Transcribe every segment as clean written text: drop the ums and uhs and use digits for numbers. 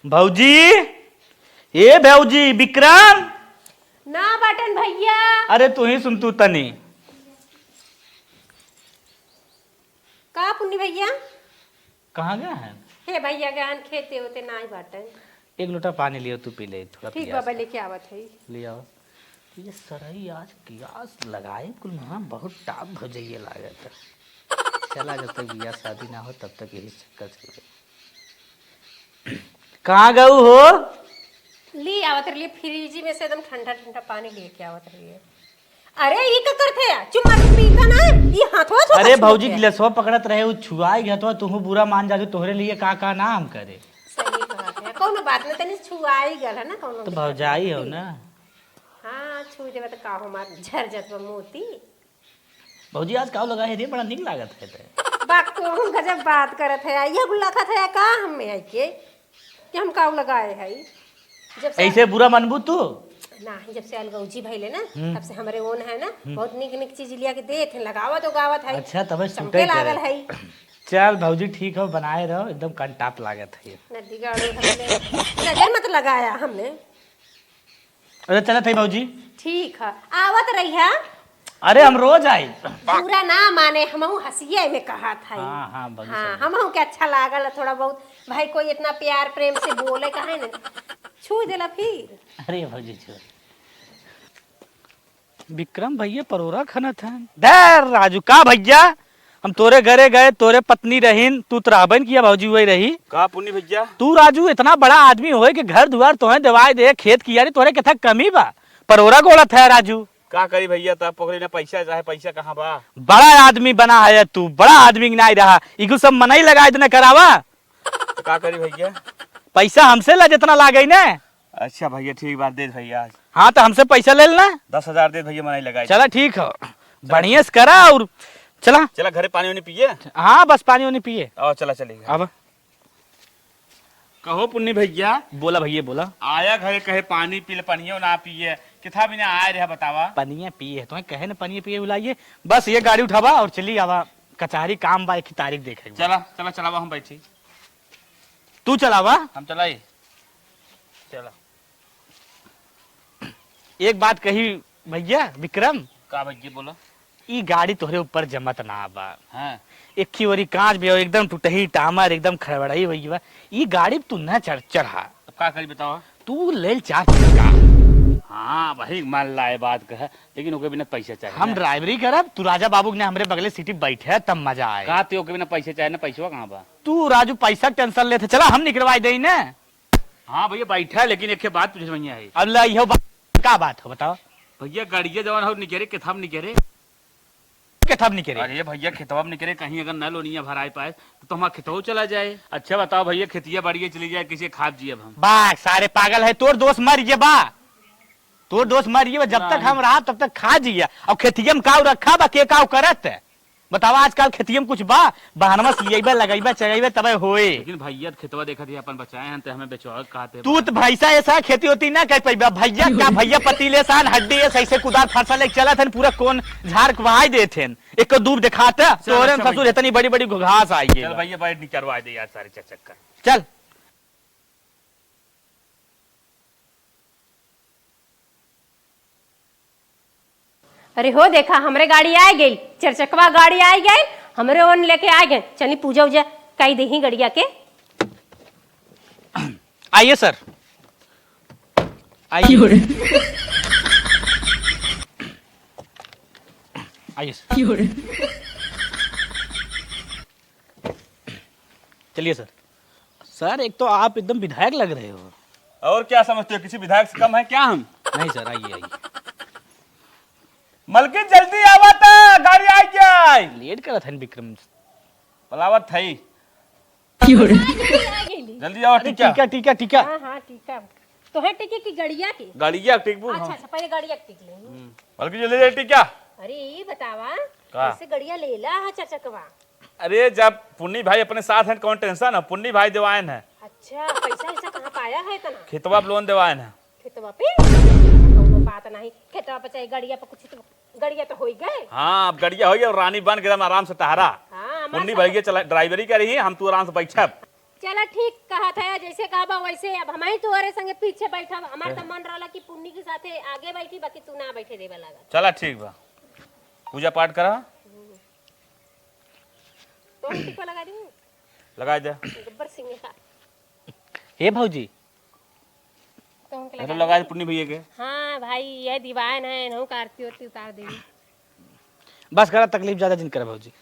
भौजी, ए भौजी विक्रम। ना बटन भैया। अरे तू ही सुन तू तनी। का पुन्नी भैया? कहाँ गया है? हे भैया गहन खेते होते ना ही बटन। एक लोटा पानी लियो तू पी ले थोड़ा। ठीक बाबा लेके आवत है। ले आओ। ये सरई आज कियास लगाए कुल वहाँ बहुत टाप हो जाइए लागत। चला जब तक बिया शादी ना हो तब तक यही चक्कर चल। कहाँ गऊ हो? ली आवत रही फ्रिज में से एकदम ठंडा ठंडा पानी लेके आवत रही है। अरे ये का करथे चुम्मा के पीता ना ये हाथवा छो। अरे भौजी गिलासवा पकड़त रहे, वो छुआई गया तो तू बुरा मान जाके तोहरे लिए का नाम करे। सही बात है, कोनो बात नहीं, तनी छुआई गल है ना कोनो। तो भौजाई हो ना। हां छू देबे तो का हमार झर जत मोती। भौजी आज काव लगा है रे, बड़ा निक लागत है ते। बात को हम गजब बात करत है, ये गुल्ला खत है का हमें है के कि हम काव लगाए है। जब से ऐसे बुरा मनबू तू नहीं, जब से अलगौजी भइले ना तब से हमरे ओन है ना बहुत निक निक चीज लिया के देत है, लगावत हो गावत है। अच्छा तबे चमके सुटे लागल है। चल भौजी ठीक हो, बनाए रहो, एकदम कंटाप लागत है। नदी गाड़ो हमने नजर मत लगाया हमने। अरे चलत है भौजी। ठीक है आवत रही है। अरे हम रोज आई। पूरा ना माने हमहू हंसिए में कहा था। हाँ हाँ भौजी हाँ हमहू के अच्छा लागल थोड़ा बहुत, भाई कोई इतना प्यार प्रेम से बोले कहे ना छू देला फिर। अरे भौजी छू। विक्रम भैया परोरा खाना था। डर राजू का भैया, हम तोरे घरे गए, तोरे पत्नी रहीन, तू तराबन किया भौजी वही रही। का पुन्नी भैया? तू राजू इतना बड़ा आदमी होए कि घर दुआर तोहे दवाई दे, खेत कियारी तोरे के था कमी बा, परोरा गोला था राजू। का करी भैया, तब पकड़ी ना पैसा चाहे पैसा कहाँ बा? बड़ा आदमी बना है तू, बड़ा आदमी नहीं रहा, इगु सब मनाई लगा इतना करावा। तो का करी भैया? पैसा हमसे ला जितना लागे ना। अच्छा भैया ठीक बात दे भैया। हाँ तो हमसे पैसा ले लेना। 10,000 दे भैया, मनाई लगाई। चला ठीक है, बढ़िया से करा और चला। चला घरे पानी वानी पिए। हाँ बस पानी वानी पिए। आओ चला चलेगा। अब कहो पुन्नी भैया। बोला भैया बोला। आया घरे कहे पानी पी ले, पनियो ना पिए, किथा भी ना आए रहा बतावा। पनिया पिए तो कहे ना पनिया पिए बुलाइए, बस ये गाड़ी उठावा और चली आवा, कचहरी काम बा, एक तारीख देखे। चला चला चलावा, हम बैठी। तू चलावा हम चलाई। चला। एक बात कही भैया विक्रम। का भैया बोला? ई गाड़ी तोहरे ऊपर जमत ना बा। हाँ एक की ओरी कांच भी हो, एकदम टूटही टामर, एकदम खड़बड़ाई हुई बा। ई गाड़ी तू न चढ़ा। अब का करी बतावा? तू ले 4 चक्का। हाँ भाई मान लाए बात कहे, लेकिन ओके बिना पैसा चाहिए। हम ड्राइवरी करब, तू राजा बाबू ने हमरे बगले सीटी बैठे तब मजा आए। का ते ओके बिना पैसा चाहिए ना, पैसा कहाँ बा? तू राजू पैसा टेंशन लेते, चला हम निकलवाई दे ना। हाँ भैया बैठा, लेकिन एक बात तुझे भैया है। अब ला यहो का बात हो बताओ। भैया गाड़िया जवान हो निकरे के थम निकरे। कथब नहीं करे। अरे भैया खेतवा में निकरे, कहीं अगर नल ओनिया भराए पाए तो हमारा खेतवा चला जाए। अच्छा बताओ भैया, खेतिया बढ़िया चली जाए, किसे खाद जी अब हम? बा सारे पागल है, तोर दोस्त मर ये बा, तोर दोस्त मर ये, जब तक हम रहा तब तक खा जिया। और खेतिया में काव रखा बा, के काव करत बतावा। आजकल खेतिया में कुछ बा, बहानमा सियबा लगैबा चगैबा तबे होए। लेकिन भैया खेतवा देखा थी अपन बचाए हैं तो हमें बेचवा कहते। तू तो भैसा ऐसा खेती होती ना कह पैबा। भैया क्या भैया पतीले सान हड्डी है, सही से कुदार फसल एक चला थन, पूरा कोन झाड़ कवाई देथे, एक को दूब दिखाता तोरे ससुर इतनी बड़ी बड़ी घास आई है। चल भैया बैठ निकलवा दे यार सारे चक्कर। चल अरे हो देखा हमरे गाड़ी आ गई, 4 चकवा गाड़ी आ गई, हमरे ओन लेके आ गए। चली पूजा उजा कई दही गड़िया के। आइए सर, आइए आइए सर। चलिए सर। सर एक तो आप एकदम विधायक लग रहे हो। और क्या समझते हो, किसी विधायक से कम है क्या हम? नहीं सर, आइए आइए। मलकिन जल्दी आवत, गाड़ी आ जाए। लेट करा था विक्रम। पलावत थई। जल्दी आओ। टीका टीका टीका। हां हां टीका तो है, टिकी की गड़िया की। गाड़िया टिकबू। अच्छा अच्छा पहले गड़िया टिक ले। मलकिन जल्दी जा टीका। अरे ये बतावा का? कैसे गड़िया लेला है 4 चकवा? अरे जब पुन्नी भाई अपने साथ हैं कौन टेंशन है, पुन्नी भाई दिवायन है। अच्छा पैसा ऐसा कहाँ पाया है इतना? खेतवा पे लोन दिवायन है। खेतवा पे कोनो बात नहीं, खेतवा पे चाहे गड़िया पे कुछ तो गड़िया तो हो गए। हाँ अब गड़िया हो गई और रानी बन के एकदम आराम से टहरा। हाँ पुन्नी भैया चला ड्राइवरी करी, हम तू आराम से बैठब। चला ठीक कहा था, जैसे कहा वैसे। अब हम ही तुम्हारे संगे पीछे बैठा, हमारा तो मन रहा कि पुन्नी के साथे आगे बैठी, बाकी तू ना बैठे देवे लगा। चला ठीक बा, पूजा पाठ करा। तो टिको लगा दी, लगा दे। गब्बर सिंह का हे भौजी तो लगा दे पुन्नी भैया के। हाँ भाई, ये दीवान है, नहु का आरती होती उतार देगी। बस करा, तकलीफ ज्यादा जिन करे भौजी।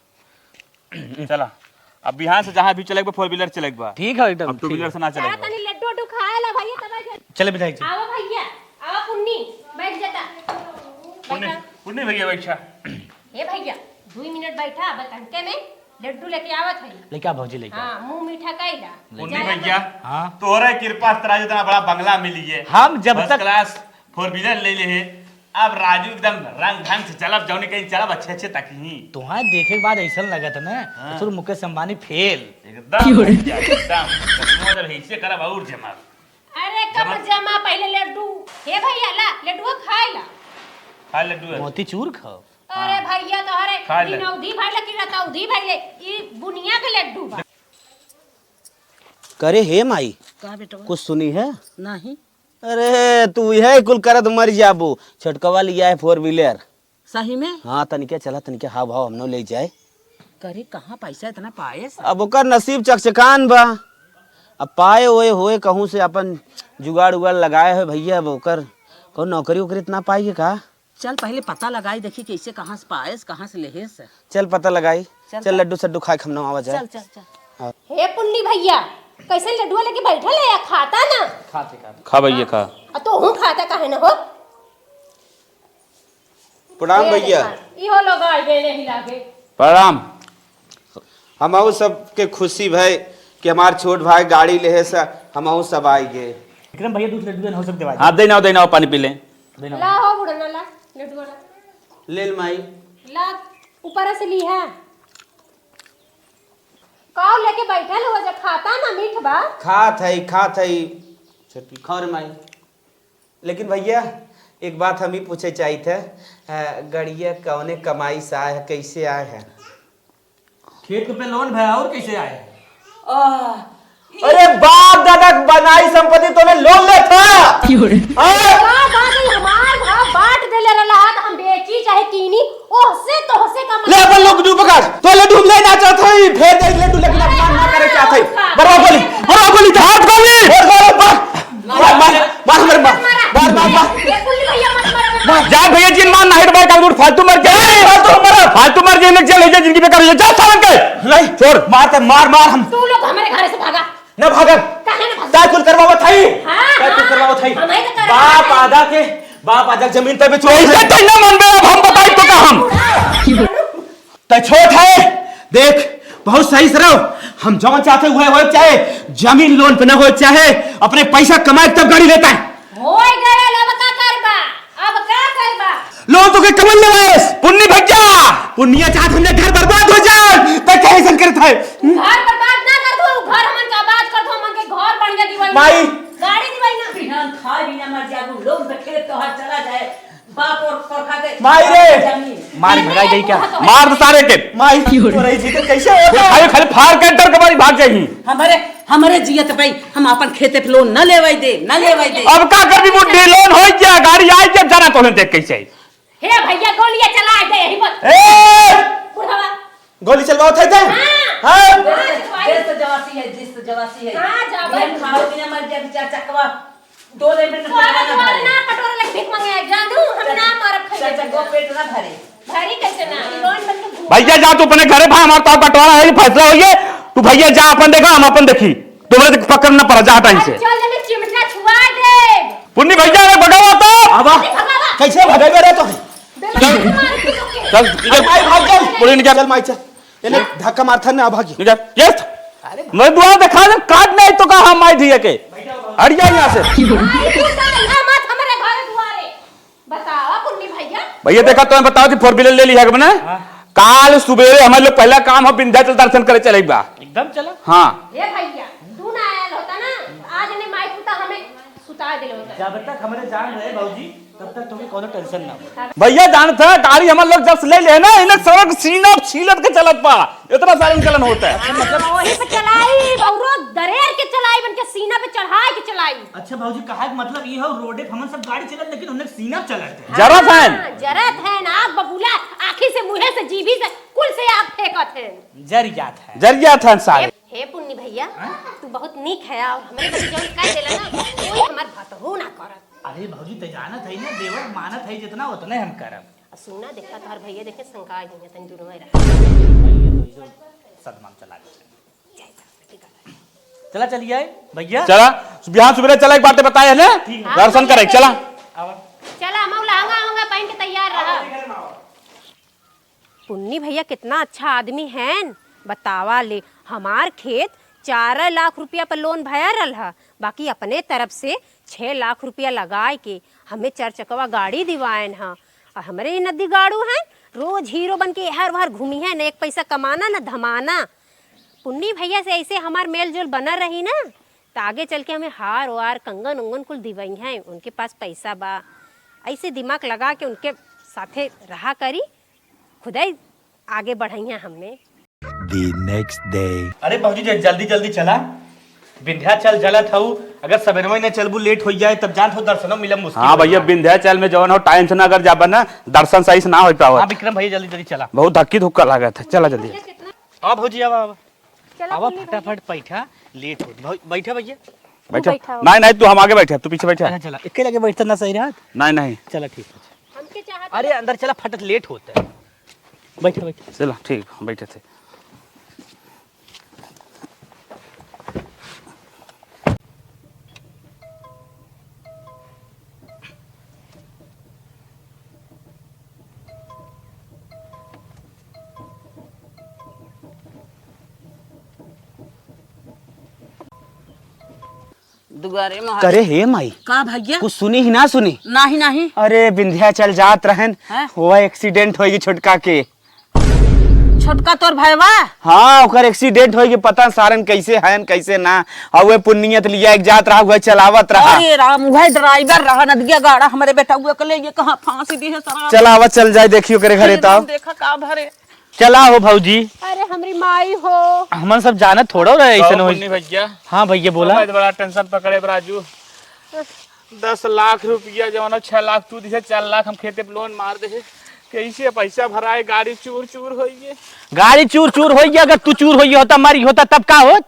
चला अब बिहान से जहाँ भी चलेगा 4 व्हीलर चलेगा। ठीक है एकदम। अब 2 व्हीलर से ना चला चलेगा। तनी लड्डू उड्डू खाए ला भैया, तब चले विधायक जी। आओ भैया, आओ पुन्नी, बैठ जाता। बैठा पुन्नी भैया बैठा। हे भैया 2 मिनट बैठा, अब घंटे में लड्डू लेके आवत है। लेके आ भौजी, लेके आ। हाँ, मुंह मीठा कइला। पुन्नी भैया हाँ तोहरा कृपा से तेरा जितना बड़ा बंगला मिली है, हम जब फर्स्ट तक क्लास 4 व्हीलर ले ले है। अब राजू एकदम रंग ढंग से चलब, जौनी कहीं चलब अच्छे अच्छे तक ही। तुम्हारे देखे के बाद ऐसा लगत ना तो मुकेश अंबानी फेल। एकदम एकदम जब ऐसे करब और जमा। अरे कब जमा, पहले लड्डू। हे भैया ला लड्डू खाए ला। खा लड्डू है। मोतीचूर खाओ। अरे भैया तो खा अरे ले। दिनौधी भइले कि रतौधी भइले, ई बुनिया के लड्डू बा। करे हे माई का बेटा कुछ सुनी है? नहीं अरे तू यह कुल करत मर जाबू। छोटकवा लिया है 4 व्हीलर। सही में हाँ तनिके चला, तनिके हाव भाव हमनो ले जाए। करे कहाँ पैसा इतना पाए अब ओकर नसीब चकचकान बा। अब पाए ओए होए कहूँ से अपन जुगाड़ उगाड़ लगाए है भैया। अब ओकर कौन नौकरी उकरी इतना पाई का? चल पहले पता लगाई, देखी कैसे कहाँ से पाए, कहाँ से लेहे से। चल पता लगाई। चल, चल लड्डू सड्डू खाए हमनो आवा जाए। चल चल चल हे पुन्नी भैया, कैसे लड्डू लेके बैठल है, या खाता ना? खाते खाते खा भैया खा। तो हूँ खाता काहे ना हो। प्रणाम भैया। इहो लोग आ गए नहीं लागे। प्रणाम। हम सबके खुशी भाई कि हमार छोट भाई गाड़ी ले है सा, हम सब आई गए। विक्रम भैया दूसरे लड्डू हो सकते भाई। हाँ देना पानी पी ले। ला हो बुढ़ना, ला लड्डू वाला ले माई। ला, ऊपर से ली है। काव लेके बैठल हो, जा खाता ना मीठ बा। खात है छोटी खौर माई। लेकिन भैया एक बात हम ही पूछे चाहिए थे, गड़िया कौने कमाई से आए है, कैसे आए हैं? खेत पे लोन भया और कैसे आए? अरे बाप दादा बनाई संपत्ति तूने लोन ले था। हमार भाव बांट देले रहला, हम बेची चाहे कीनी, ओसे तोहसे कमा। ले अपन लोग डूब पकड़ तो ले डूब लेना चाहत है, फेर दे ले डूब लेकिन अपमान ना करे चाहत है। बराबरी हाथ गोली मार मार मार मार मार मार ये पुल्ली भैया मत मार। जा भैया जी मान नाइट बार का फालतू मर गए, फालतू मर गए ने चले जा जिंदगी पे कर ले जा सावन के। नहीं छोड़ मार मार हम तू लोग हमारे घर से भागा। न भागन काहे ना भागा? काय कुल करवावत है? हाँ, काय कुल करवावत है? हमें तो करवावत बाप है। आधा के बाप आधा जमीन पे बेचो। ऐसे तो ना मन में अब हम बताई तो का हम तो छोट है देख, बहुत सही से रहो। हम जौन चाहते हुए हो चाहे जमीन लोन पे न हो, चाहे अपने पैसा कमाए तब गाड़ी लेता है। होय गए, अब का करबा, अब का करबा? लोन तो के कमल ले पुन्नी भैया पुण्य चाहत हमने घर बर्बाद हो जाए तो कैसे करता है? घर बर्बाद ना कर दो, घर हमन का आबाद कर दो, हमन के घर बढ़िया दिवाई। माई। गाड़ी दिवाई ना। बिहान खा भी ना मर जाबू, लोग तो खेत तो हर चला जाए, बाप और परखा के माई रे। जमीन। मार भगाई गई क्या? मार दो सारे के। माई तो रही थी तो कैसे होगा? खाली खाली फाड़ के डर के मारी भाग जाई। हमारे जियत भाई हम अपन खेते पे लोन न लेवाई दे। अब का कर दी बुड्ढी लोन हो गया, गाड़ी आई जब जाना तो देख कैसे। हे भैया गोलियां चला दे, यही बात। ए बुढ़ावा गोली चलवाओ थे थे? हां देश तो जवासी है, जिस तो जवासी है। हां जाबे बिहान खाओ भी ना मर जाए, चार चकवा 2 दिन में ना कटोरा लग भीख मांगे जानू, हम ना मारब खाई चाचा गो पेट ना भरे। भारी कैसे ना लोन बन के भैया जा तू अपने घरे भाई, हमारा तो बंटवारा है, फैसला हो गया। तू भैया जा अपन देखा, हम अपन देखी, तुम्हारे पकड़ न पड़ा जा टाइम से। चल ले चिमटा छुआ दे। पुन्नी भैया ने भगावा तो आवा कैसे भगावे रे तो? चल माई भाग जाओ। पुलिस निकाल चल माई चल, इन्हें धक्का मारथा ना भागी। निकाल। यस मैं दुआ दिखा दे, काट नहीं तो कहा माई धिया के हट जा यहाँ से। मत हमारे घर दुआरे बतावा पुन्नी भैया। भैया देखा तुम्हें बताओ कि 4 व्हीलर ले लिया मैंने। काल सुबेरे हमारे लोग पहला काम हम विंध्याचल दर्शन करे चले बा एकदम चला। हाँ ये भैया तू ना आयल होता ना, आज ने माई पुता हमें सुता दिल होता। जब तक हमारे जान रहे भौजी तब तक तुम्हें कोनो टेंशन ना हो। भैया जानते हैं गाड़ी हमारे लोग जब से ले ले ना इन्हें सड़क सीना छीलत के चलत पा इतना सारे चलन होता है। वही पे चलाई औरो दरेर के चलाई बन के सीना पे चढ़ाए के चलाई। अच्छा भाजी कहा कि मतलब ये हो रोडे पे हमन सब गाड़ी चलत लेकिन उन्हें सीना चलत है। जरूरत है जरत है ना बबूला, आँखी से मुंह से जीभी से कुल से आप फेंकत है। जरियात है। जरिया था सारे। हे पुन्नी भैया तू बहुत नीक है और हमरे को जौन कह देला ना कोई हमार भतहु ना करत। अरे भाजी ते जानत है ना देवर मानत है जितना उतने हम करब। सुना देखा तोहर भैया देखे शंका आई है तन दुनो रहा। भैया तो सदमा चला चला चलिए भैया चला बिहान सुबह चला एक बात बताए है ना दर्शन करे चला। चला मौला आऊंगा पहन के तैयार रहा। पुन्नी भैया कितना अच्छा आदमी है बतावा ले। हमार खेत 4 लाख रुपया पर लोन भया रहा, बाकी अपने तरफ से 6 लाख रुपया लगाए के हमें 4 चकवा गाड़ी दिवाएन हा। और हमारे ये नदी गाड़ू है रोज हीरो बन के हर बार घूमी है न, एक पैसा कमाना न धमाना। पुन्नी भैया से ऐसे हमार मेल जोल बना रही ना तो आगे चल के हमें हार वार कंगन उंगन कुल दिवाई हैं। उनके पास पैसा बा, ऐसे दिमाग लगा के उनके साथे रहा करी, खुदाई आगे बढ़ाई हैं हमने। The next day. अरे भाजी जल्दी जल्दी चला विंध्याचल जलत हूँ। अगर सवेरे में न चलबू लेट हो जाए तब जान हो दर्शनों मिलम मुश्किल। हाँ भैया विंध्याचल में जवन हो टाइम से ना अगर जाबा ना दर्शन सही से ना हो पावत। हाँ विक्रम भैया जल्दी जल्दी चला। बहुत धक्की धुक्का लगा था। चला जल्दी अब भौजी अब चला आवा पुन्नी फटाफट बैठा लेट हो बैठा भैया। बैठा बैठा हो। नहीं नहीं तू हम आगे बैठे तू पीछे बैठा। अच्छा चला इक्के लगे बैठता ना सही रहा। नहीं नहीं चला ठीक है। हमके चाहत अरे अंदर चला फटत लेट होता है। बैठा बैठा चलो ठीक बैठे थे। दुआरे में करे हे माई का भैया कुछ सुनी ही ना सुनी। नहीं नहीं अरे विंध्याचल जात रहन हैं? हुआ एक्सीडेंट होगी छोटका के। छोटका तोर भैया हाँ ओकर एक्सीडेंट होगी पता सारन कैसे हन कैसे ना। और वे पुण्यत लिया एक जात रहा हुआ चलावत रहा। अरे राम वह ड्राइवर रहा नदिया गाड़ा हमारे बेटा हुआ कले ये कहाँ फांसी दी है सारा। चलावत चल जाए देखियो करे घरे तब देखा का भरे चला हो भौजी। अरे हमारी माई हो। हमन सब जानत थोड़ो रहे ऐसे पुन्नी भैया हाँ भैया बोला। बहुत बड़ा टेंशन पकड़े राजू। 10 लाख रुपया जवाना 6 लाख तू दिसे 4 लाख हम खेते पे लोन मार दे कैसे पैसा भराए गाड़ी चूर चूर होइए। गाड़ी चूर चूर होगी अगर तू चूर होगी होता मारी होता तब का होत।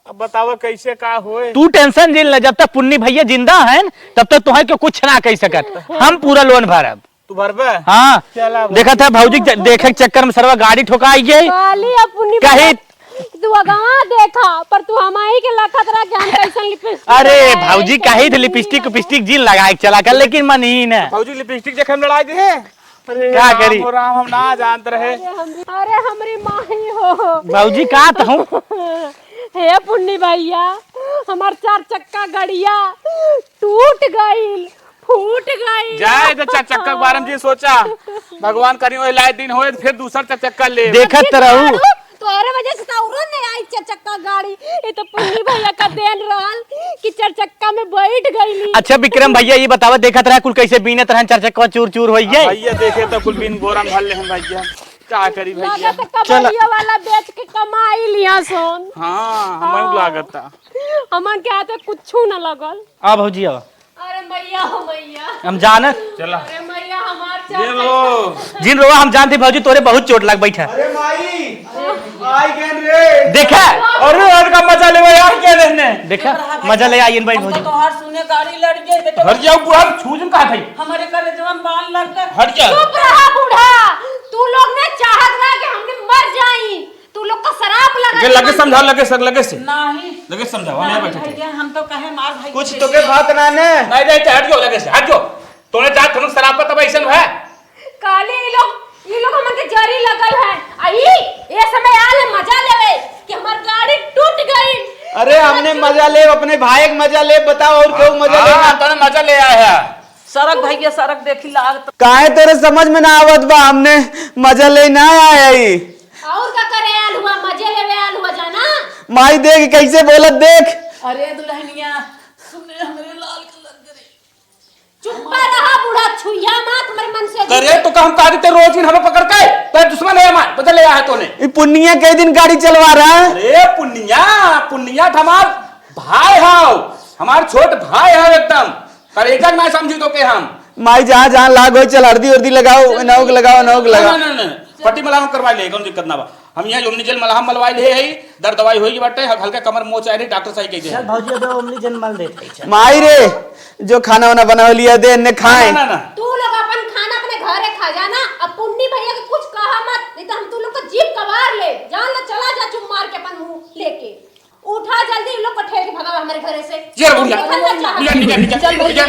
अब बताओ कैसे का होए। तू टेंशन जिल जब तक पुन्नी भैया जिंदा है तब तक तुम्हें क्यों कुछ ना कह सकत। हम पूरा लोन भरब। तू भरबे हाँ चला देखा था भौजी देखे के चक्कर में सरवा गाड़ी ठोकाई गई काली अब पुन्नी कहीं। तू अगवा देखा पर तू हमाई के लखत रहा कि हम कैसन लिपस्टिक अरे भौजी कहीं लिपस्टिक लिपस्टिक जिन लगा के चला कर लेकिन मन ही न। फौजी लिपस्टिक जखे हम लड़ाई दे अरे क्या करी? राम हो राम हम ना जानत रहे। अरे हमारी माई हो। भौजी का तो हूँ हे पुन्नी भैया हमार 4 चक्का गड़िया टूट गई फूट गई। जाए तो 4 चक्का के बारे में जी सोचा भगवान करी वही लाए दिन होए तो फिर दूसरा 4 चक्का ले। देखत रहू तोहरे वजह से औरो नहीं आई 4 चक्का गाड़ी। ये तो पुन्नी भैया का देन रहल कि 4 चक्का में बैठ गईली। अच्छा विक्रम भैया ये बतावा देखत रहा कुल कैसे बीनत रहन 4 चक्का चूर चूर होई गई। भैया देखे तो कुल बिन बोरा में भर ले हम भैया क्या करी भैया। लागत कबड़िया वाला बेच के कमाई लिया सोन। हाँ हमें लागत था हमन के हाथ में कुछू न लगल। आ भौजी अब अरे मैया हो मैया। हम जानत चला अरे मैया हमार ये लो जिन रोवा हम जानते भौजी तोरे बहुत चोट लग बैठा। अरे माई आई गेन रे देखा अरे और का मजा ले यार क्या रहने देखा मजा ले आई इन भाई भौजी। तोहार सुने गाड़ी लड़ गई बेटा हट जाओ बुआ छूजन का भाई हमारे करे जवान बाल लड़ गए। हट जा। चुप रहा बूढ़ा। तू लोग ने चाहत रहा कि हमने मर जाई। तू लोग का शराब लगा लगे समझा लगे सर लगे से नहीं लगे समझाओ नहीं बैठे थे भैया हम तो कहे मार भाई कुछ तो के बात ना ने नहीं नहीं हट जाओ लगे से हट जाओ तूने चाह तुम शराब का तब ऐसा है काले ये लोग हमन के जरी लगल है। आई ये समय आले मजा लेवे कि हमार गाड़ी टूट गई। अरे हमने मजा ले अपने भाई के मजा ले बताओ और क्यों मजा लेना। तूने मजा ले आया है। सड़क भैया सड़क देखी लाग तो काहे तेरे समझ में ना आवत बा हमने मजा ले ना आया ही। और का करे आल हुआ मजे लेवे आल हुआ जाना। माई देख कैसे बोलत देख। अरे दुल्हनिया सुने हमरे लाल कलर करे चुप रहा बूढ़ा छुइया मत हमारे मन से। करे तो हम कहा देते रोज इन हमें पकड़ के तो दुश्मन है हमारे बदल ले आया तूने। ये पुनिया कई दिन गाड़ी चलवा रहा है। अरे पुनिया हमार भाई हाउ हमार छोट भाई है एकदम करेगा ना समझी तो के हम माई जहाँ जहाँ लाग हो चल हल्दी उर्दी लगाओ नौक लगाओ ना पट्टी मलहम करवा ले कौन दिक्कत ना बा हम यहाँ ओमनी जल मलहम मलवाई ले है दर्द दवाई होई बाटे हल्का कमर मोच आई डॉक्टर सही कह दे भौजी अब ओमनी जन मल देते माई रे जो खाना वाना बना लिया दे ने खाए। ना तू लोग अपन खाना अपने घरे खा जाना। अब पुन्नी भैया के कुछ कहा मत, नहीं तो हम तू लोग को जीप कबार ले जान ला। चला जा चुप मार के अपन मुंह लेके उठा जल्दी लोग को ठेक भगावा हमारे घरे से। ये बुढ़िया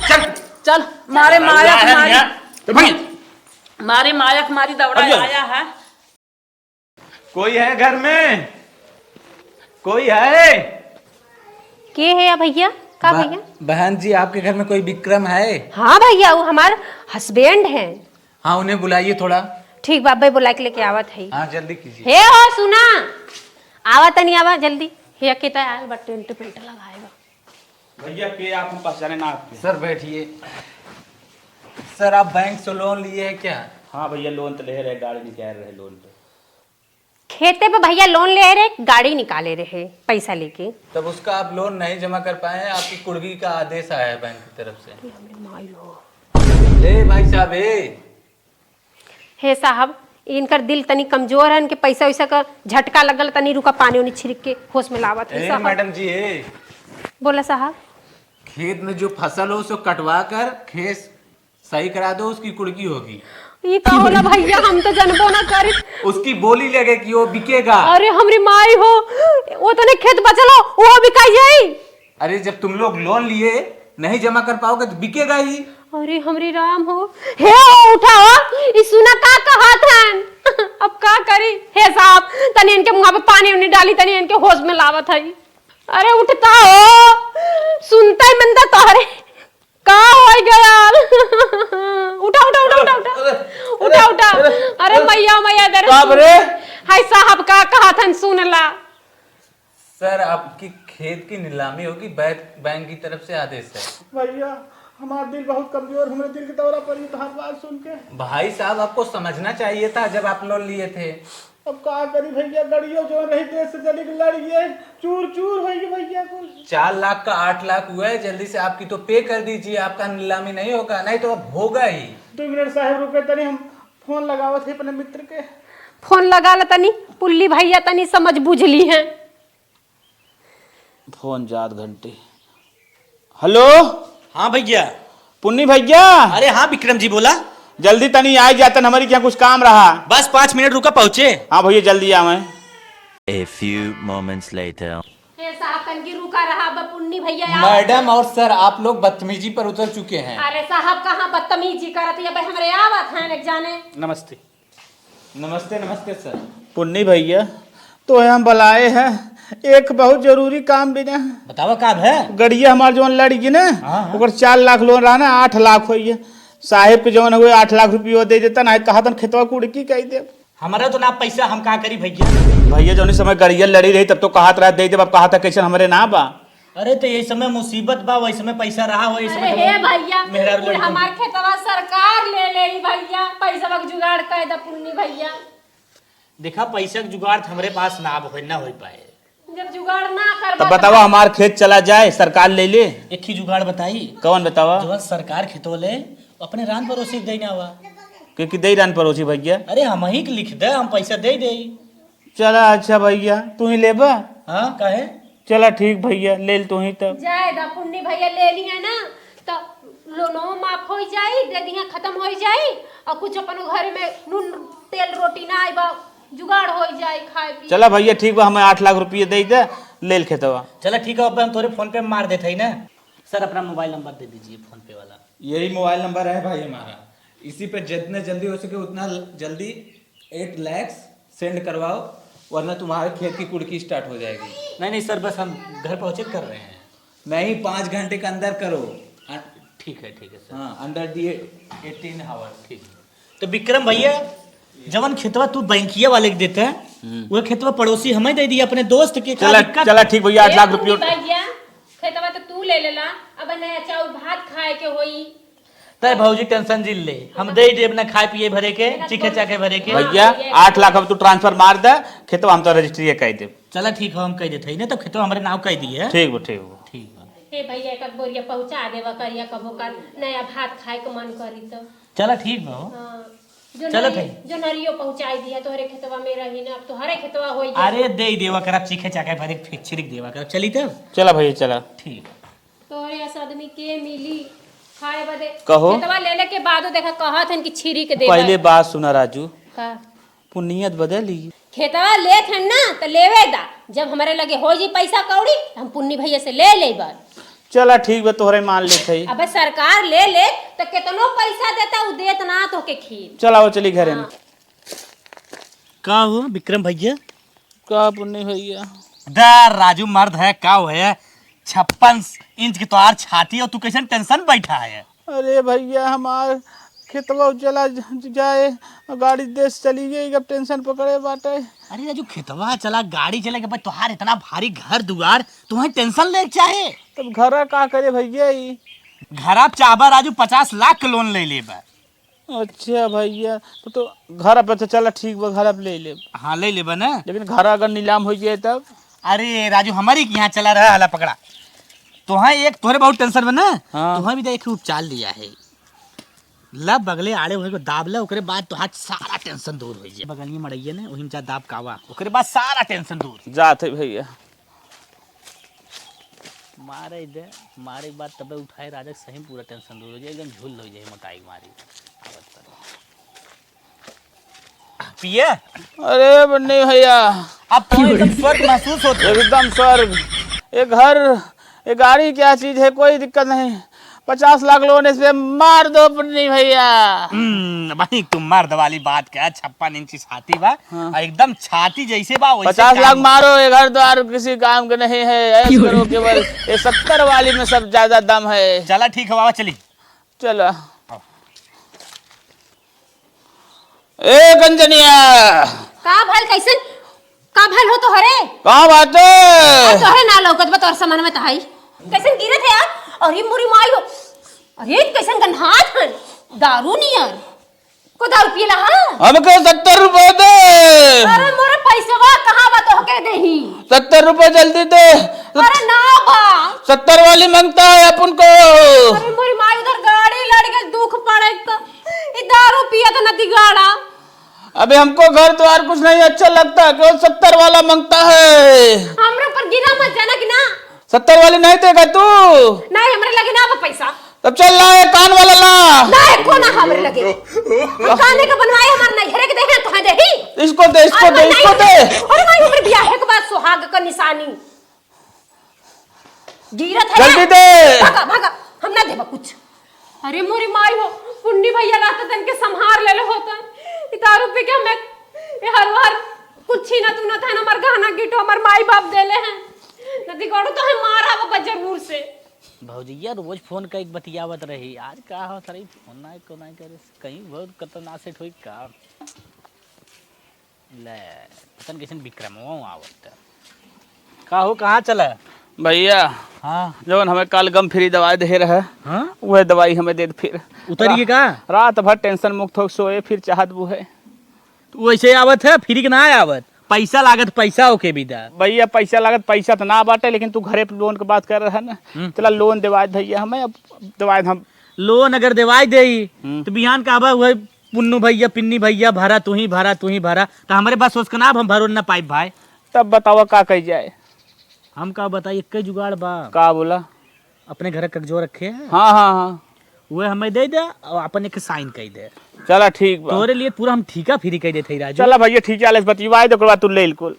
चल चल मारे माया मारी दौड़ा आया है। कोई है घर में? कोई है? के है या भैया? का भैया? बहन जी आपके घर में कोई विक्रम है? हाँ भैया वो हमारे हस्बैंड हैं। हाँ उन्हें बुलाइए थोड़ा। ठीक बाबा बुला के लेके आवत है। हाँ जल्दी कीजिए। हे हो सुना आवत नहीं आवा जल्दी। हे केता आयल बट टेंट पेंट लगाएगा। भैया के आप पहचाने ना आपके। सर बैठिए। सर आप बैंक से लोन लिए हैं क्या? हाँ भैया लोन तो ले रहे गाड़ी निकाल रहे लोन पे। खेते पे भैया लोन ले रहे गाड़ी निकाले रहे पैसा लेके। तब उसका आप लोन नहीं जमा कर पाए हैं, आपकी कुर्गी का आदेश आया है बैंक की तरफ से। भाई साहब हे साहब इनकर दिल तनी कमजोर है, इनके पैसा वैसा का झटका लगल तनी रुका पानी उनी छिड़क के होश में लावत है साहब। मैडम जी बोला साहब खेत में जो फसल हो उसको कटवा कर खेत सही करा दो, उसकी कुर्गी होगी। ये का होला भैया हम तो जनबो ना करे। उसकी बोली लगेगी वो बिकेगा। अरे हमरी माई हो वो तो ने खेत बचलो वो बिकाई जाई। अरे जब तुम लोग लोन लिए नहीं जमा कर पाओगे तो बिकेगा ही। अरे हमरी राम हो हे उठा ई सुना का हाथ है। अब का करी हे साहब तनी इनके मुंह पे पानी उनी डाली तनी इनके होश में लावत है। अरे उठता हो सुनता ही मंदा तोहरे का हो गया। उठा उठा उठा उठा उठा उठा उठा। अरे मैया दर हाय साहब का कहा था सुनला। सर आपकी खेत की नीलामी होगी, बैंक की तरफ से आदेश है। भैया हमारा दिल बहुत कमजोर, हमारे दिल के दौरा पड़ी तो हर बात सुन के। भाई साहब आपको समझना चाहिए था जब आप लोन लिए थे। अब क्या करी भैया गड़ियों जो रही देश से चली लड़िए चूर चूर हो गई भैया को। 4 लाख का 8 लाख हुआ है, जल्दी से आपकी तो पे कर दीजिए, आपका नीलामी नहीं होगा, नहीं तो अब होगा ही। 2 मिनट साहब रुपए तनी हम फोन लगावत थे अपने मित्र के। फोन लगा ला तनी पुल्ली भैया तनी समझ बुझली है। फोन जात घंटे। हेलो हाँ भैया। पुन्नी भैया अरे हाँ विक्रम जी बोला। जल्दी तनी आ जातन हमारी क्या कुछ काम रहा। बस 5 मिनट रुका पहुँचे। हाँ भैया जल्दी आवे। A few moments later. हे साहब तनकी रुका रहा पुन्नी भैया। मैडम और सर आप लोग बदतमीजी पर उतर चुके हैं। अरे साहब कहाँ बदतमीजी करत है भाई हमरे आवत हैं एक जाने। नमस्ते नमस्ते नमस्ते सर। पुन्नी भैया तो हम बुलाए हैं एक बहुत जरूरी काम भी ना। बतावा काम है। गड़िया हमारे जो लड़की ना ऊपर 4 लाख लोन रहा ना 8 लाख हो साहेब के जवन हुए 8 लाख रुपये दे देता ना कहा था खेतवा कुड़की कह दे। हमारा तो ना पैसा हम का करी भैया। भैया जो समय गड़िया लड़ी रही तब तो कहा था दे दे, अब कहा था कैसे हमारे ना बा। अरे तो ये समय मुसीबत बा वही समय पैसा रहा हो। अरे हे भैया हमार खेतवा सरकार ले ले भैया पैसा वक्त जुगाड़ कर द पुन्नी भैया। देखा पैसा के जुगाड़ हमारे पास ना हो पाए। जब जुगाड़ ना कर तब बतावा हमार खेत चला जाए सरकार ले ले। एक ही जुगाड़ बताई। कौन बतावा? जो सरकार खेतों ले अपने रान पड़ोसी देना हुआ क्योंकि दे रान पड़ोसी भैया। अरे हम ही लिख दे हम पैसा दे दे। चला अच्छा भैया तू ही ले बा। हाँ कहे चला ठीक भैया ले तू ही तब जाए दा पुन्नी भैया ले ली है ना तो लोनो माफ हो जाई दे दिया खत्म हो जाई और कुछ अपन घर में नून तेल रोटी ना आइबा जुगाड़ हो जाए खाए पी। चला भैया ठीक बा हमें 8 लाख रुपये दे दे ले खेतवा। चला ठीक है अब हम तोरे फोन पे मार देते है ना। सर अपना मोबाइल नंबर दे दीजिए फोन पे वाला। यही मोबाइल नंबर है भाई हमारा, इसी पे जितने जल्दी हो सके उतना जल्दी 8 लाख सेंड करवाओ वरना तुम्हारे खेत की कुड़की स्टार्ट हो जाएगी। नहीं सर बस हम घर पहुँचे कर रहे हैं। नहीं 5 घंटे के अंदर करो। ठीक है सर। हाँ अंडर दी 18 आवर्स। ठीक तो विक्रम भैया जवन खेतवा तू बैंकिया वाले के देता है वो खेतवा पड़ोसी हमें दे दिया अपने दोस्त के। चला ठीक भैया 8 लाख रुपये भैया खेतवा तो तू ले लेला अब नया चाउर भात खाए के होई। तय भौजी टेंशन जिल ले, हम दे देब ना खाए पिए भरे के, चीखे चाखे भरे के। भैया 8 लाख अब तू ट्रांसफर मार दे, खेतवा हम तो रजिस्ट्री कह दे। चला ठीक है, हम कह देते ना, तो खेतो हमारे नाव कह दिए। ठीक बा ठीक बा। ठीक बा, हे भैया एक बोरिया पहुंचा देवा करिया कबो का नया भात खाए के मन करी तो। चला ठीक बा। हाँ, चलो भाई। जो नरियो पहुंचाई दिया तोहरे खेतवा में रही ना, अब तोहरे खेतवा होई जाए। अरे दे देवा कर, चीखे चाखे भरे फिर छिड़क देवा कर। चली तब चला भैया चला। ठीक। तोहरे ऐसा आदमी के मिली खाए बदे कहो। खेतवा लेले के बादो देखा कहत हन कि छिरी के देवा। पहले बात सुना राजू, का पुनियत बदली। खेतवा लेत हन ना तो लेवे दा, जब हमारे लगे हो जी पैसा कौड़ी हम पुन्नी भैया से ले लेबा। चला ठीक बा, तोहरे मान लेते ही। अब सरकार ले ले तो कितनो पैसा देता उ देत ना तो के खीर। चला वो चली घरे में। का हुआ विक्रम भैया? का पुन्नी भैया? दर राजू मर्द है, का है 56 इंच की तोहार छाती और तू कैसे टेंशन बैठा है? अरे भैया हमार खेतवा चला जाए, गाड़ी देश चली गई, अब टेंशन पकड़े बाटे। अरे राजू खेतवा चला, गाड़ी चले के भाई तोहार इतना भारी घर दुआर, तुम्हें टेंशन ले चाहे? तब घर का करे भैया? घर आप चाहबा राजू 50 लाख के लोन ले लेबा। अच्छा भैया, तो घर पे तो चला ठीक बा, घर ले ले। हाँ ले लेबा ना, लेकिन घर अगर नीलाम हो जाए तब? अरे राजू हमारी यहाँ चला रहा हला पकड़ा, तुहाँ एक तोहरे बहुत टेंशन बना। हाँ। तुहाँ भी देख उपचार लिया है, लब बगले आड़े हुए को दाब ले, ओकरे बाद तो सारा टेंशन दूर हो जाए। बगल में मड़ैया ने वही जा दाब कावा, ओकरे बाद सारा टेंशन दूर जाते भैया। मारे दे, मारे बाद तब उठाए राजा सही पूरा टेंशन दूर हो जाए, एकदम झूल हो जाए मोटाई मारी। पिए? अरे बन्नी भैया, अब तो एकदम स्वर्ग महसूस होता है। एकदम स्वर्ग। ये घर, ये गाड़ी क्या चीज है, कोई दिक्कत नहीं। 50 लाख लोन इस पे मार दो बन्नी भैया। भाई तुम मर्द वाली बात क्या, 56 इंची छाती बा, और एकदम छाती जैसे बा वैसे 50 लाख काम। मारो, ये घर द्वार किसी काम के नहीं है, ऐसे करो केवल। ये 70 वाली में सब ज्यादा दम है। चला ठीक है बाबा, चली। चलो ए कंजनिया, का भल कैसन का भल हो तोहरे? कहाँ बात है? तोहरे ना लौकत बा तोहर सामान में तहाई कैसन गिरत है यार? अरे मोरी माई हो, अरे कैसन गन्हात हन, दारू नियर को दारू पियला? हां हमको 70 रुपए दे। अरे मोरे पैसवा कहां बा तोहके देही? 70 रुपए जल्दी दे। अरे ना बा, 70 वाली मांगता है अपन को। अरे मोरी माई उधर गाड़ी लड़ गई, दुख पड़े का ई दारू पिया तो नदी गाड़ा। अबे हमको घर द्वार कुछ नहीं अच्छा लगता, केवल 70 वाला मांगता है। हमरे ऊपर गिरा मत जाना कि ना। 70 वाली नहीं देगा तू? नहीं हमरे लगे ना बा पैसा। तब चल ला, ये कान वाला ला। नहीं को ना हमरे लगे, काने का बनवाए हमार नहीं घरे के देहे कहां देही? इसको दे, इसको दे, इसको दे। अरे भाई हमरे ब्याह के बाद सुहाग का निशानी गिरत है। जल्दी दे। भागा भागा, हम ना देबा कुछ। अरे मोरी माई हो, पुन्नी भैया रात तन के संहार ले लो होता दारू पे के हमें ये हर बार कुछ ही ना तू ना था ना, हमार गहना गिटो हमार माई बाप देले हैं नदी गड़ो तो है मारा बाबा जरूर से। भौजिया रोज फोन का एक बतियावत रही, आज का हो सरी फोन ना को ना करे, कहीं बहुत खतरनाक सेट होई का। ले पतन कैसे विक्रमो आवत का हो, कहाँ चला भैया? हाँ जवन हमें कल गम फ्री दवाई दे रहा है, हाँ वह दवाई हमें दे। फिर उतरिए का रात भर टेंशन मुक्त हो सोए, फिर चाहत वो है। वैसे आवत है, फ्री के ना आवत, पैसा लागत पैसा ओके भी दा। भैया पैसा लागत पैसा तो ना बाटे, लेकिन तू घरे पे लोन की बात कर रहा है ना, चला लोन दिवाई भैया हमें। अब दिवाई हम लोन अगर दिवाई दे तो बिहान का आबा वही पुन्नू भैया पिन्नी भैया भरा तू ही भरा तू ही भरा, तो हमारे पास सोच के ना हम भरो ना पाइप भाई। तब बताओ का कही जाए? हम का बताइए, एक जुगाड़ बा। का बोला? अपने घर कगजो रखे है, हाँ हाँ हाँ, वो हमें दे दे और अपन एक साइन कर दे। चला ठीक बा। तोरे लिए पूरा हम ठीका फ्री कर देते राजू। चला भैया ठीक है, बतिवाई तो करवा तू ले कुल।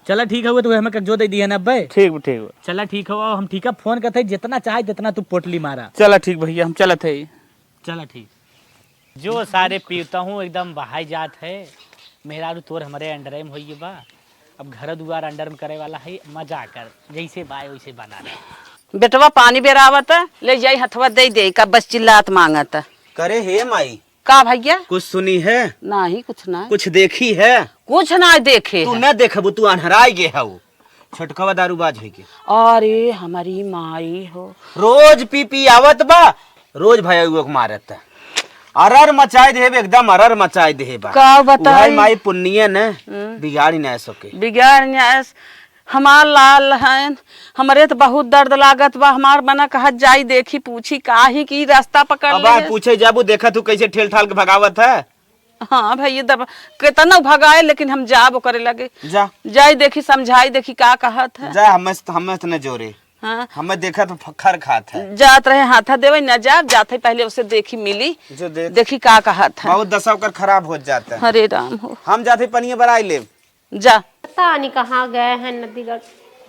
चला ठीक है, वो तो हमें कगजो दे दिया ना भाई। ठीक ठीक बा। चला ठीक है, हम ठीका फोन करते जितना चाहे जितना तू पोटली मारा। चला ठीक भैया, हम चलत है। चला ठीक। जो सारे पीता हूँ एकदम बहाई जात है, मेहरारू तोर हमारे अंडर में होइए बा। अब घर दुआर अंडर में करे वाला है, मजा कर जैसे बाय वैसे बनाना। बेटवा पानी बेरावत ले जाई हथवा दे दे का बस चिल्लात मांगत। करे हे माई, का भैया? कुछ सुनी है? नहीं कुछ ना, कुछ देखी है? कुछ ना देखे तू है। न देखबू, तू अनहराई गे हऊ। छोटकवा दारूबाज है के। अरे हमारी माई हो, रोज पी पी आवत बा, रोज भाई को मारत है। अरर मचाए दे एकदम अरर मचाए दे बा का बताई माई पुण्य ने बिगाड़ी ना सके। बिगाड़ न्याय हमार लाल हैं हमरे तो बहुत दर्द लागत बा। हमार बना कहा जाई देखी पूछी काहे की रास्ता पकड़ अब ले। पूछे जाबू देखा तू कैसे ठेल ठाल के भगावत है। हाँ भाई दबा कितना भगाए लेकिन हम जाब करे लगे। जा जाई देखी समझाई देखी का कहत है। जा हमें तो न जोरे हाँ हमें देखा तो फखर खात है। जात रहे हाथा देवे न जाते पहले उसे देखी मिली जो देखी का कहत है। बहुत दशा कर खराब हो जाता है। हरे राम हो हम जाते पनिया बराई ले जा। पता नहीं कहाँ गए हैं नदीगढ़।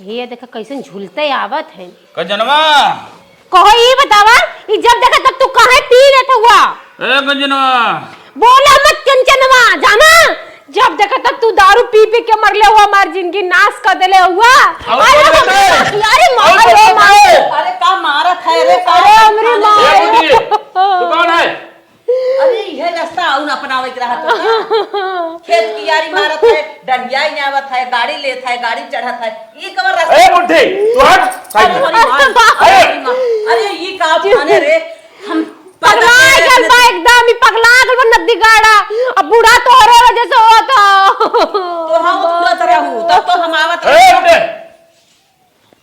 ये देखा कैसे झूलते आवत हैं। कंजनवा कहो ये बतावा ये जब देखा तब तू कहाँ पी लेता हुआ। ए कंजनवा बोला मत कंचनवा जाना। जब देखा तब तू दारू पी पी के मरले हुआ हमारी जिंदगी नाश कर देले हुआ। अरे माँ अरे का मारत है रे का अरे हमरी माँ तू कौन है? अरे ये रास्ता आउन अपनावे के रहत हो। खेत की यारी मारत है डंडियाई ने आवत है गाड़ी लेत है गाड़ी चढ़त है ये कबर रास्ता। ए बुड्ढे तू हट अरे हमारी माँ, अरे ये का खाने रे हम पगला गल बा एकदम ही पगला गल बा नदी गाड़ा। अब बूढ़ा तो हो रहा जैसे होता तो हम उतरत रहू तब तो हम आवत ए बुड्ढे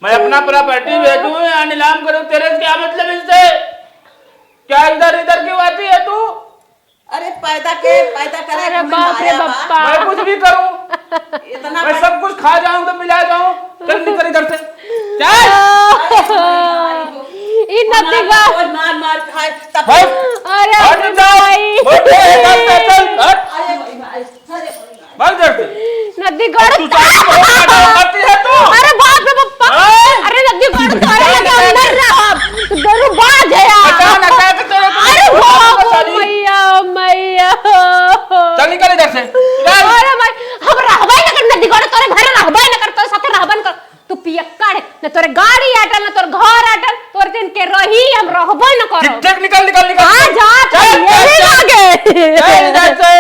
मैं अपना प्रॉपर्टी बेचूं या नीलाम करूं तेरे से क्या मतलब इससे? क्या इधर इधर क्यों आती है तू? अरे पैदा करे अरे बाप रे बाप्पा। मैं कुछ भी करूं इतना मैं सब कुछ खा जाऊं तो मिला जाऊं। चल निकल इधर से चल। ये नदी गाड़ा मार मार खाए तब भाई अरे हट जाओ भाई बुड्ढे चल हट अरे भाई अरे भाग इधर से। नदी गाड़ा तू करती है तू। अरे बाप रे बाप्पा। अरे नदी गाड़ा तारे लगा अंदर रहा दोनों बाज है यार। अरे बाप मैया मैया चल निकल इधर से अरे भाई हम रहबे न कर नदी गाड़ा तोरे घर रहबे न कर तोरे साथे रहबे न कर। तू पियक्कड़ न तोरे गाड़ी आटल न तोर घर आटल तोर दिन के रही हम रहबे न करो। ठीक निकल निकल निकल आ जा यही लागे। चल इधर से।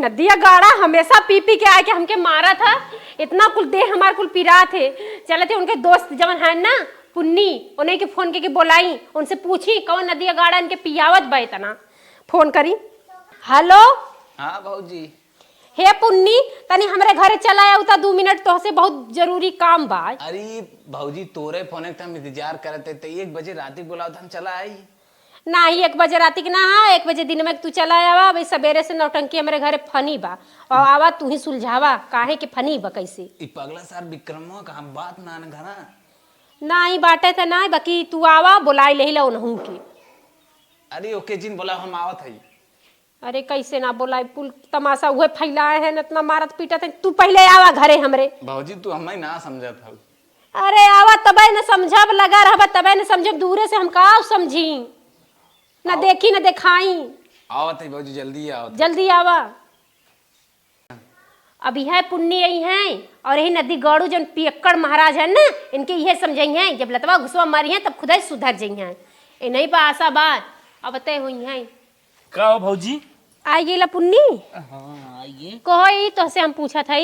नदिया गाड़ा हमेशा पी पी के आके हमके मारा था। इतना कुल देह हमार कुल पिरा थे। चले थे उनके दोस्त जवन है ना पुन्नी उन्हें के फोन के बोलाई उनसे पूछी कौन नदिया गाड़ा इनके पियावत बा इतना। फोन करी हेलो हाँ भाजी हे पुन्नी तनी हमरे घरे चला आऊ ता 2 मिनट तोहसे बहुत जरूरी काम बा। अरे भाजी तोरे फोन के हम इंतजार करते थे 1 बजे रात बोला हम चला आई ना ही 1 बजे राती के ना। हाँ 1 बजे दिन में तू चला आवा भाई सवेरे से नौटंकी हमारे घरे फनी बा और आवा तू ही सुलझावा काहे के फनी बा कैसे। ई पगला सर विक्रमो का हम बात ना घना ना ही बाटे त ना बाकी तू आवा बुलाई ले लो नहू के। अरे ओके जिन बोला हम आवत है। अरे कैसे ना बोलाई पुल तमाशा हुए फैलाए हैं इतना मारत पीटत है। तू पहले आवा घरे हमरे। भाजी तू हमें ना समझत हो। अरे आवा तबे न समझब लगा रहबा तबे न समझब दूरे से हम का समझी न देखी न देखाई। आवत है भाजी जल्दी आवत। जल्दी आवा। अभी है पुण्य यही हैं और यही नदी गौड़ू जन पियक्कड़ महाराज है ना इनके यही समझाई हैं जब लतवा घुसवा मारी हैं तब खुदा ही सुधर जाई हैं। ए नहीं पा आशा बात अब तय हुई हैं। का हो भौजी? आई गेला पुन्नी। हाँ आइए। कहो ई तो से हम पूछा था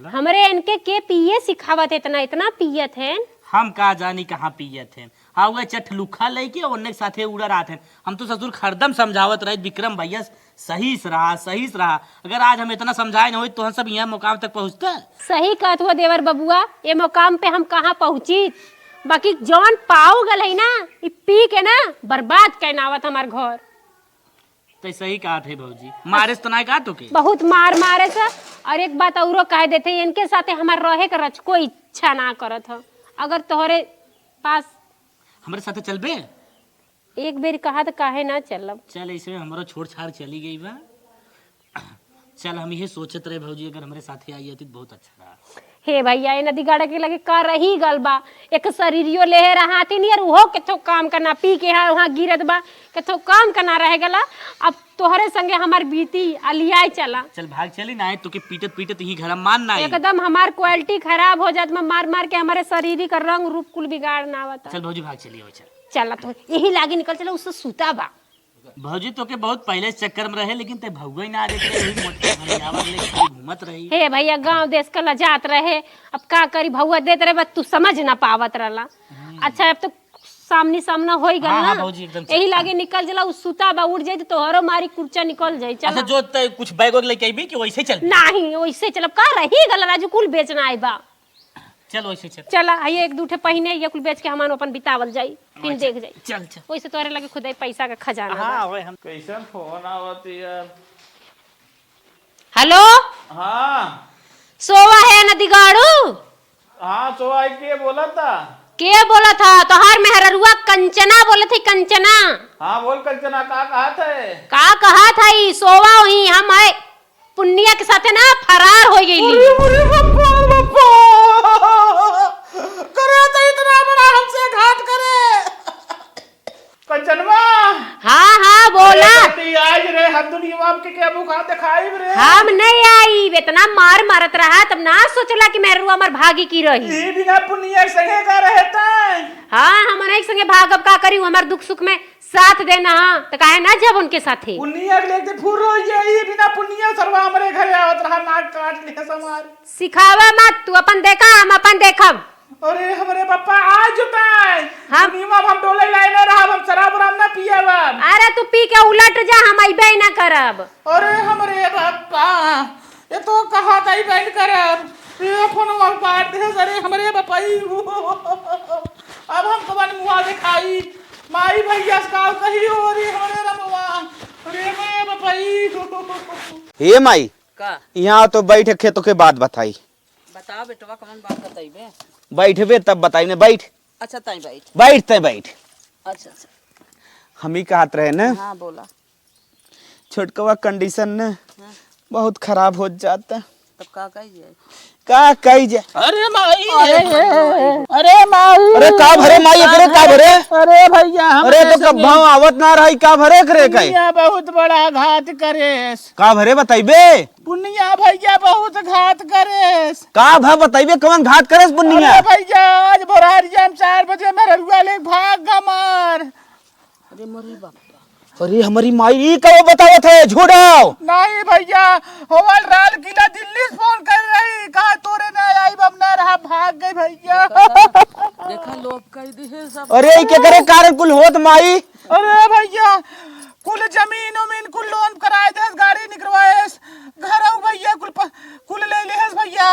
हमरे इनके के पिए सिखावत इतना इतना पियत है। हम का जानी कहाँ पियत हैं। हाँ वह चटलुखा लेके उन्ने के साथे उड़ा रहा थे। हम तो ससुर खरदम समझावत रहे विक्रम भैया सही से रहा। अगर आज हम इतना समझाए नहीं तो हम सब यहाँ मुकाम तक पहुँचते। सही कहत हुआ देवर बबुआ ये मुकाम पे हम कहाँ पहुँची बाकी जौन पाऊ गल है ना ई पी के ना बर्बाद करनावत हमार घर। तो सही कहा थे भौजी मारे तो ना कहा तो के बहुत मार मारे से। और एक बात औरो कह देते इनके साथे हमार रहे के रच कोई इच्छा ना करत हो। अगर तोहरे पास हमारे साथे चलबे एक बेर कहा तो काहे ना चलब। चल इसमें हमारा छोड़ छाड़ चली गई बा। चल हम ये सोचत रहे भौजी अगर हमारे साथे आई होती तो बहुत अच्छा रहा। हे भैया ये नदी गाड़ा के लगे कर रही गल बा एक शरीरियो ले रहा नहीं यार वो केथो काम करना पी के वहाँ गिरत बा केथो काम करना रह गला। अब तोहरे संगे हमार बीती अलिया चला। चल भाग चली ना तो के पीटत पीटत ही घर मान ना एकदम हमार क्वालिटी खराब हो जात मार मार के हमारे शरीर का रंग रूप कुल बिगाड़ ना आवता। चल भौजी भाग चली हो चल चला तो यही लागे निकल चला उससे सूता बा। भौजी तो के बहुत पहले चक्कर में रहे लेकिन ते भौगा ही ना देख रही मोटे भैयावा लेके घूमत रही। हे भैया गांव देश का लजात रहे अब का करी भौआ देत रहे बस तू समझ ना पावत रहला। अच्छा अब तो सामने सामना होई गल हाँ, ना हाँ, भौजी, एकदम यही लागे निकल जला उस सुता बा उड़ जाई तो तोहरो मारी कुर्चा निकल जाई। अच्छा चल जो कुछ बैग वैग लेके आईबी कि वैसे चल? नहीं वैसे चलब का रही गल राजू कुल बेचना आई बा। चल वैसे चल। चला आइए एक दूठे पहिने ये कुल बेच के हमान अपन बितावल जाई फिर देख जाई। चल चल। वैसे तोरे लगे खुद पैसा का खजाना बा। हाँ वही हम। कैसन फोन आवत यार। हेलो हाँ सोवा है नदी गाड़ू हाँ तो आई के बोला था। के बोला था तोहार मेहररुआ कंचना बोले थे कंचना। हाँ बोल कंचना का कहा था। का कहा था ई सोवा वही हम है पुन्निया के साथे ना फरार हो गई। करे तो इतना बड़ा हमसे घात करे। कंचनवा हाँ हाँ बोला आज रे हम दुनिया के क्या मुखा दिखाई रे। हम नहीं आई इतना मार मारत रहा तब ना सोचला कि मेहररुआ हमार भागी की रही। ये बिना पुनिया संगे का रहता है। हाँ हम नहीं संगे भागब का करी हमार दुख सुख में साथ देना हाँ तो काहे ना जब उनके साथे। पुनिया के लेके फुर हो ये बिना पुनिया सरवा हमारे घरे आवत रहा नाक काट लिया समार। सिखावा मत तू अपन देखा हम अपन देखब। अरे हमारे पापा आज जुटा है हम हम डोले लाइने रहा हम शराब राम ना पिए बा। अरे तू पी के उलट जा हम अइबे ना करब। अरे हमारे पापा ये तो कहा था ही बैंड करब ये फोन वाल काट दे अरे हमारे पापा ही अब हम तो बन मुआ दिखाई माई भैया का कही हो रही हमारे रमवा अरे मैं पापा ही। हे माई का यहाँ तो बैठ खेतों के बात बताई। बताओ बेटवा कौन बात बताइबे। बैठबे तब बताई ने बैठ अच्छा ताई बैठ। बैठते बैठ। अच्छा अच्छा हम ही कहत रहे ना हाँ बोला। छोटकवा कंडीशन न बहुत खराब हो जाता। तब का कहिए का कही जाए। अरे माई अरे माई अरे का भरे माई एकरे का भरे। अरे भैया अरे तो कब भाव आवत ना रही का भरे करे कई पुनिया बहुत बड़ा घात करेस। का भरे बताइबे। पुनिया भैया बहुत घात करेस। का भा बताइबे कौन घाट करेस पुनिया। अरे भैया आज बोरारिया में 4 बजे मेरे रुआ ले भाग गमार। अरे मरी बाप अरे हमारी माई कब बतावत है झूठाओ। नहीं भैया होवल राल किला दिल्ली से फोन कर रही कहा तोरे ना आई बम ना रहा भाग गई भैया। देखा लोग कह दी सब। अरे के करे कारण कुल होत माई। अरे भैया कुल जमीन उमीन कुल लोन कराए दे गाड़ी निकलवाए घर भैया कुल ले ले भैया।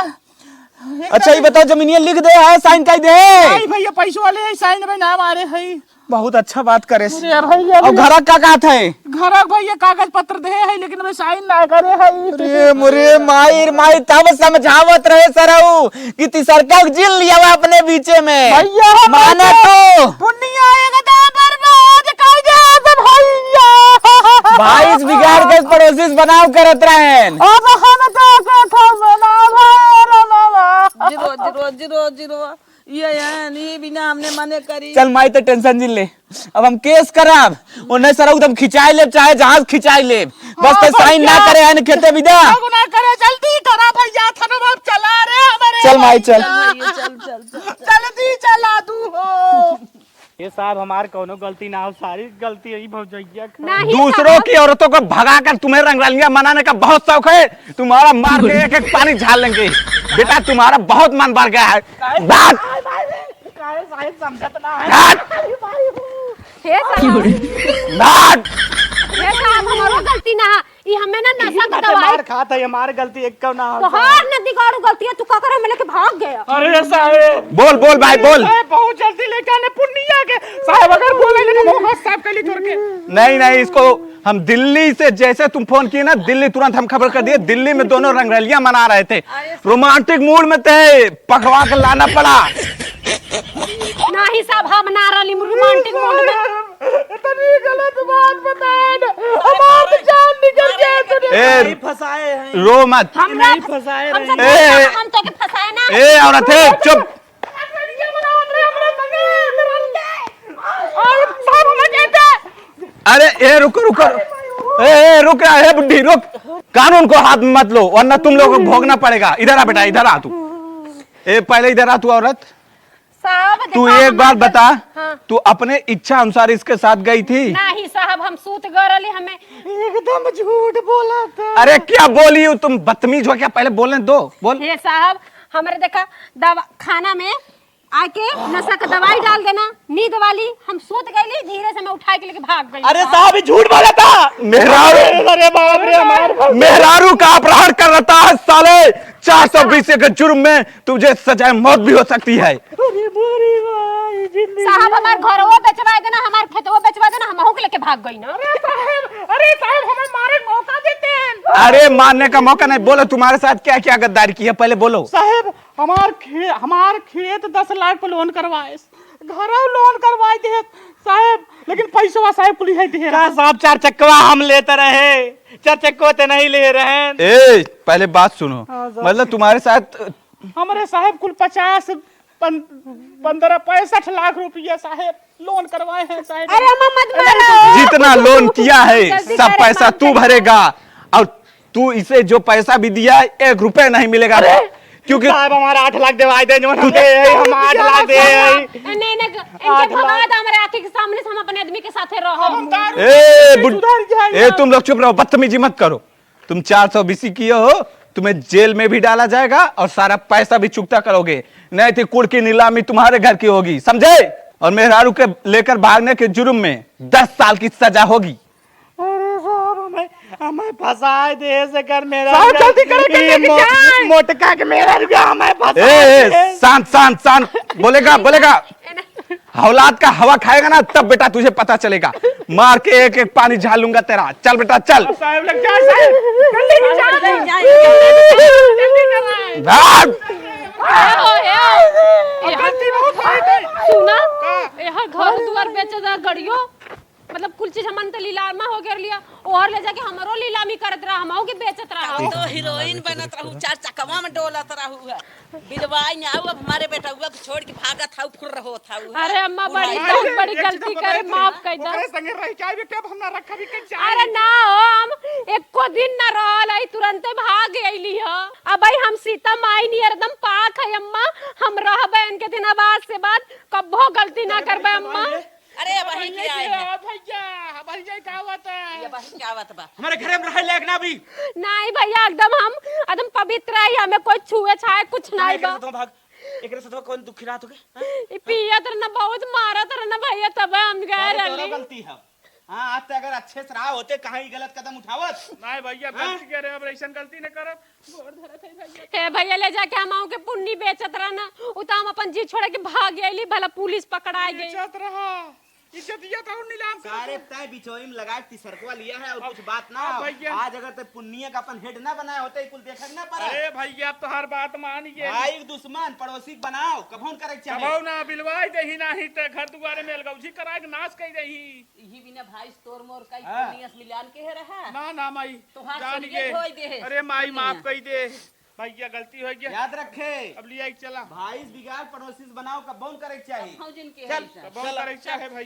अच्छा ये बताओ जमीनिया लिख दे है साइन कर दे। नहीं भैया पैसे वाले साइन में नाम आ रहे हैं। बहुत अच्छा बात करे। भैया और घर का का था घर भैया कागज पत्र दे है लेकिन मैं साइन ना करे है। अरे मुरे माई माई तब समझावत रहे सरऊ कि तिसरका जिल लिया हुआ अपने बीचे में भैया माने तो पुनिया आएगा बर्बाद कर दे भैया। भाई इस बिगाड़ के पड़ोसी बनाव करत रहे। अब हम तो था मना भाई जीरो जीरो जीरो जीरो ये बिना हमने मने करी। चल माई तो टेंशन जिल ले अब हम केस कराब उन्हें सरऊ एकदम खिंचाई ले चाहे जहाज खिंचाई ले बस तो साइन ना करे है खेते विदा ना करे जल्दी करा भैया थाना बाप चला रे हमारे। चल माई चल चल चल चल जल्दी चला तू हो। ये साहब हमार कोनो गलती ना हो सारी गलती यही भौजैया का। नहीं दूसरों की औरतों को भगाकर तुम्हें रंगरलियां मनाने का बहुत शौक है। तुम्हारा मार के एक एक पानी झाड़ लेंगे बेटा तुम्हारा बहुत मन बढ़ गया है। बात हे साहब बात हे साहब हमारो गलती ना ई हमें ना नशा का दवाई मार खाता है हमारी गलती एक का ना हो। तोहार नदी गाड़ू गलती है तू का करे हमें लेके भाग गया। अरे साहब बोल बोल भाई बोल। बहुत जल्दी लेके आने पुनिया के साहब अगर बोले लेकिन वो साहब के लिए छोड़ के नहीं नहीं इसको हम दिल्ली से जैसे तुम फोन किए ना दिल्ली तुरंत हम खबर कर दिए। दिल्ली में दोनों रंगरलियां मना रहे थे रोमांटिक मूड में थे पकड़ा कर लाना पड़ा। नहीं साहब हम ना रही रोमांटिक मूड में। इतनी गलत बात बताए हमारी जान निकल गई। फंसाए हैं रो मत। हम नहीं फंसाए हम तो के फंसाए ना। ए औरत है चुप। अरे ए रुको रुको ए रुक रहा है बुढ़ी रुक। कानून को हाथ में मत लो वरना तुम लोगों को भोगना पड़ेगा। इधर आ बेटा इधर आ तू। ए पहले इधर आ तू औरत। साहब तू देखो एक बात बता हाँ। तू अपने इच्छा अनुसार इसके साथ गई थी। नहीं साहब हम सूत गरली हमें एकदम झूठ बोला था। अरे क्या बोली हो तुम बदतमीज हो क्या पहले बोलने दो बोल। हे साहब हमारे देखा दवा खाना में आके नशा का दवाई डाल देना, नींद वाली। हम सूत गईली, धीरे से मैं उठा के लेके भाग गई। अरे साहब, ये झूठ बोला था। मेहरारू, अरे बाप रे, हमारे मेहरारू का अपहरण कर रहा था साले। 420 के जुर्म में तुझे सजाए मौत भी हो सकती है। साहब हमार घरवा बेचवा देना, हमार खेतवा बेचवा देना, हमहू के लेके भाग गई ना। अरे साहब हमें मारे मौका देते हैं। अरे मारने का मौका नहीं, बोलो तुम्हारे साथ क्या क्या गद्दारी की है, पहले बोलो। साहब हमार खेत 10 लाख पे लोन करवाए, घर लोन करवाए थे साहब, लेकिन पैसा साहब पुलिस है दे का साहब 4 चक्कवा हम लेते रहे, 4 चक्कवा ते नहीं ले रहे हैं। ए पहले बात सुनो, मतलब तुम्हारे साथ हमारे साहब कुल 65 लाख रुपया साहब लोन करवाए हैं साहब। अरे अम्मा मत मारो। जितना लोन किया है जल्दी सब करे, पैसा माफ तू कर। भरेगा, और तू इसे जो पैसा भी दिया है 1 रुपए नहीं मिलेगा, क्योंकि साहब हमारा 8 लाख दिवाई दे, जो हम 8 लाख दे। नहीं नहीं, इनके भगा दो हमारे आंखों के सामने से, हम अपने आदमी के साथे रहो। ए तुम लोग चुप रहो, बदतमीजी मत करो। तुम 420 किए हो, तुम्हें जेल में भी डाला जाएगा और सारा पैसा भी चुकता करोगे, नहीं तो कुड़ की नीलामी तुम्हारे घर की होगी, समझे? और मेहरारू के लेकर भागने के जुर्म में 10 साल की सजा होगी। अरे साहब हमें फंसाए दे से कर मेरा साहब जल्दी करो, ये मोटका के मेरा रुपया हमें फंसाए ए शांत शांत शांत, बोलेगा औलाद का हवा खाएगा ना, तब बेटा तुझे पता चलेगा। मार के एक एक पानी झाड़ लूंगा तेरा। चल बेटा चल। साहब लग जा साहब, भाग। सुना, यहाँ घर दुआर बेचे जा गड़ियो, मतलब कुल चीज हमन तो लीलामा हो गया लिया, और ले जाके हमरो लीलामी करत रहा, हमहू के बेचत रहा। तो हीरोइन बनत रहू, 4 चकवा में डोलत रहू है, बिलवाई ना अब हमारे बेटा हुआ को छोड़ के भागत था, फुर रहो था। अरे अम्मा बड़ी बहुत बड़ी गलती करे, माफ कर दो। ओकरे संगे रह के बेटा हमरा रखा भी के जा। अरे ना हो, हम एको दिन न रहल है, तुरंते भाग गईली ह। अब भाई हम सीता माई नहीं एकदम पाक है अम्मा, हम रहबे इनके दिन बाद से बाद कब्बो गलती ना करबे अम्मा। अरे वही क्या है भैया क्या बात है? ये बस क्या बात बा? हमारे घर में रह लेक ना भी। नहीं भैया, एकदम हम एकदम पवित्र है, हमें कोई छुए छाए कुछ नहीं बा। तो भाग एकरे से तो कौन दुखी रात हो गए? ई पियत रह ना, बहुत मारत रह ना भैया, तब हम गए रहली। गलती है। हां आज तक अगर अच्छे से रहा होते, कहां ही गलत कदम उठावत। नहीं भैया गलती करे, अब ऐसा गलती न करब। गोड़ धरत है भैया। हे भैया ले जाके हम के पुन्नी बेचत रह ना, उ त हम अपन जी छोड़ के भाग गईली, भला पुलिस पकड़ा गई। इज्जत रहा, इज्जतिया तो नीलाम कर। सारे तय बिचोई में लगा तिसरकवा लिया है और कुछ बात ना हाँ हो। भैया। आज अगर ते पुन्निया का अपन हेड ना बनाया होते, कुल देखक ना पड़ा। अरे भैया अब तो हर बात मानिए। भाई दुश्मन पड़ोसी बनाओ, कभौन करे चाहे। कबौ ना बिलवाई देही नाही ते घर दुआरे में अलगौजी करा के नाश कई देही। यही बिना भाई तोर मोर कई हाँ। पुनियस मिलान के है रहा। ना माई तुहार जान सुनिए के। धोई दे। अरे माई माफ कई दे भैया, गलती हो गया। याद रखे, अब लिया चला भाई बिगाड़ पड़ोसी बनाओ, कभौन करे चाहे। हाँ जिनके चल है बहुत अच्छा है भाई।